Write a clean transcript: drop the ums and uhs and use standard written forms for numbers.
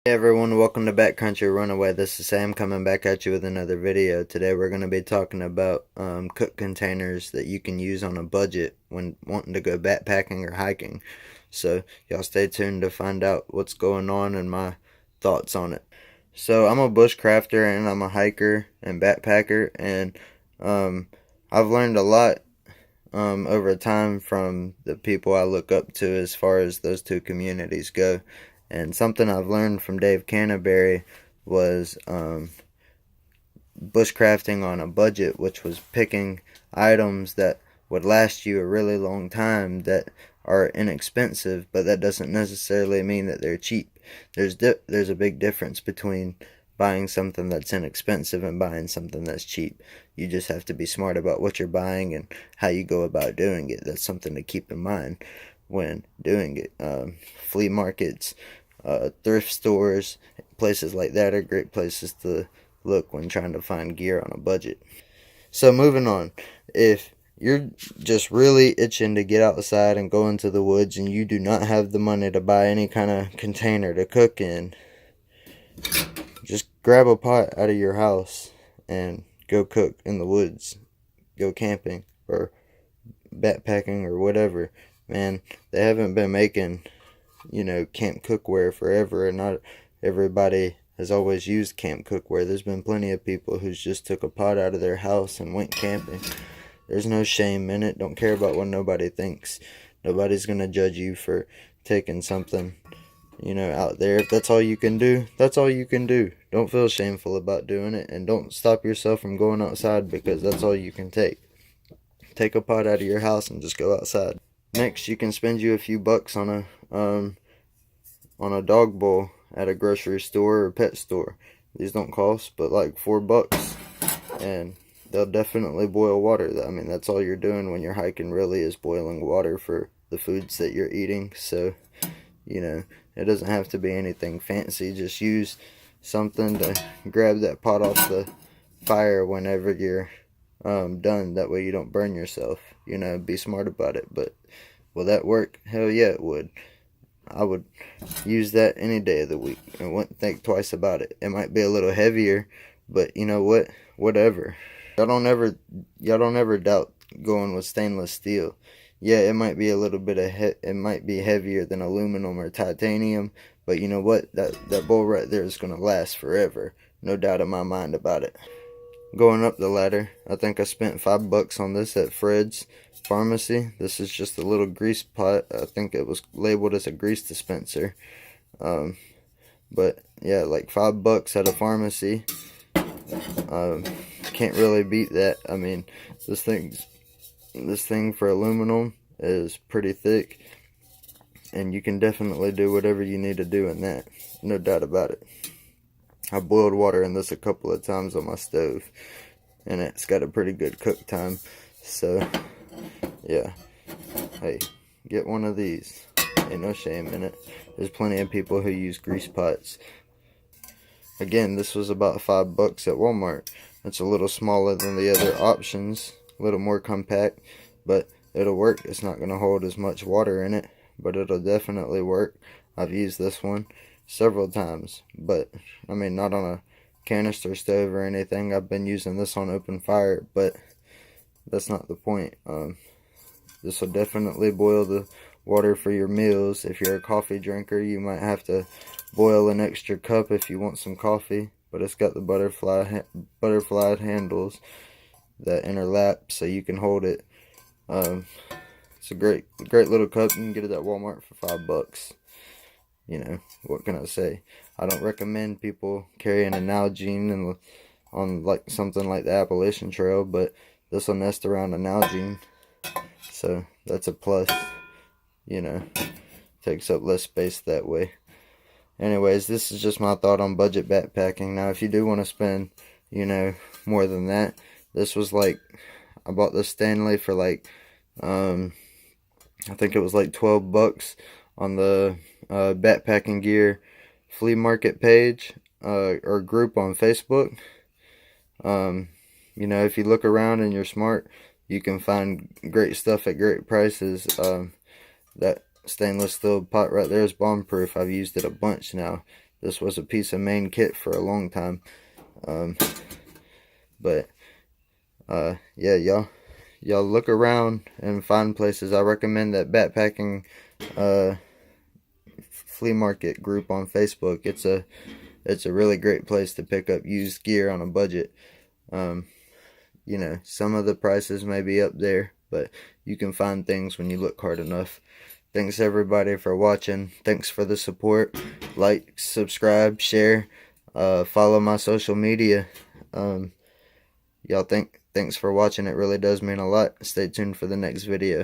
Hey everyone, welcome to Backcountry Runaway. This is Sam coming back at you with another video. Today we're going to be talking about cook containers that you can use on a budget when wanting to go backpacking or hiking. So y'all stay tuned to find out what's going on and my thoughts on it. So I'm a bushcrafter and I'm a hiker and backpacker, and I've learned a lot over time from the people I look up to as far as those two communities go. And something I've learned from Dave Canterbury was bushcrafting on a budget, which was picking items that would last you a really long time that are inexpensive, but that doesn't necessarily mean that they're cheap. There's a big difference between buying something that's inexpensive and buying something that's cheap. You just have to be smart about what you're buying and how you go about doing it. That's something to keep in mind when doing it. Flea markets, thrift stores, places like that are great places to look when trying to find gear on a budget. So moving on, if you're just really itching to get outside and go into the woods and you do not have the money to buy any kind of container to cook in, just grab a pot out of your house and go cook in the woods. Go camping or backpacking or whatever. Man, they haven't been making camp cookware forever, and not everybody has always used camp cookware. There's been plenty of people who's just took a pot out of their house and went camping. There's no shame in it. Don't care about what nobody thinks. Nobody's gonna judge you for taking something, out there. If that's all you can do, that's all you can do. Don't feel shameful about doing it, and don't stop yourself from going outside because that's all you can take. Take a pot out of your house and just go outside. Next, you can spend you a few bucks on a dog bowl at a grocery store or pet store. These don't cost but like $4, and they'll definitely boil water. I mean, that's all you're doing when you're hiking, really, is boiling water for the foods that you're eating. So, it doesn't have to be anything fancy. Just use something to grab that pot off the fire whenever you're done. That way you don't burn yourself. Be smart about it. But will that work? Hell yeah, it would. I would use that any day of the week and wouldn't think twice about it. It might be a little heavier, but you know what? Whatever. Y'all don't ever doubt going with stainless steel. Yeah, it might be a little bit it might be heavier than aluminum or titanium, but you know what? That bowl right there is gonna last forever. No doubt in my mind about it. Going up the ladder, I think I spent $5 on this at Fred's Pharmacy. This is just a little grease pot. I think it was labeled as a grease dispenser. But yeah, like $5 at a pharmacy. Can't really beat that. I mean, this thing for aluminum is pretty thick, and you can definitely do whatever you need to do in that. No doubt about it. I boiled water in this a couple of times on my stove, and it's got a pretty good cook time. So, yeah. Hey, get one of these. Ain't no shame in it. There's plenty of people who use grease pots. Again, this was about $5 at Walmart. It's a little smaller than the other options, a little more compact, but it'll work. It's not going to hold as much water in it, but it'll definitely work. I've used this one several times, but I mean, not on a canister stove or anything. I've been using this on open fire, but that's not the point. This will definitely boil the water for your meals. If you're a coffee drinker, you might have to boil an extra cup if you want some coffee, but it's got the butterfly handles that interlap so you can hold it. It's a great little cup. You can get it at Walmart for $5. What can I say? I don't recommend people carrying an Nalgene on like something like the Appalachian Trail, but this will nest around a Nalgene, so that's a plus. Takes up less space that way. Anyways, this is just my thought on budget backpacking. Now, if you do want to spend, more than that, this was like, I bought this Stanley for like, I think it was like $12 on the backpacking gear flea market page or group on Facebook. If you look around and you're smart, you can find great stuff at great prices. That stainless steel pot right there is bomb proof. I've used it a bunch now. This was a piece of main kit for a long time. But yeah, y'all look around and find places. I recommend that backpacking flea market group on Facebook. It's a really great place to pick up used gear on a budget. You know, some of the prices may be up there, but you can find things when you look hard enough. Thanks everybody for watching. Thanks for the support. Like, subscribe, share, follow my social media. Y'all thanks for watching. It really does mean a lot. Stay tuned for the next video.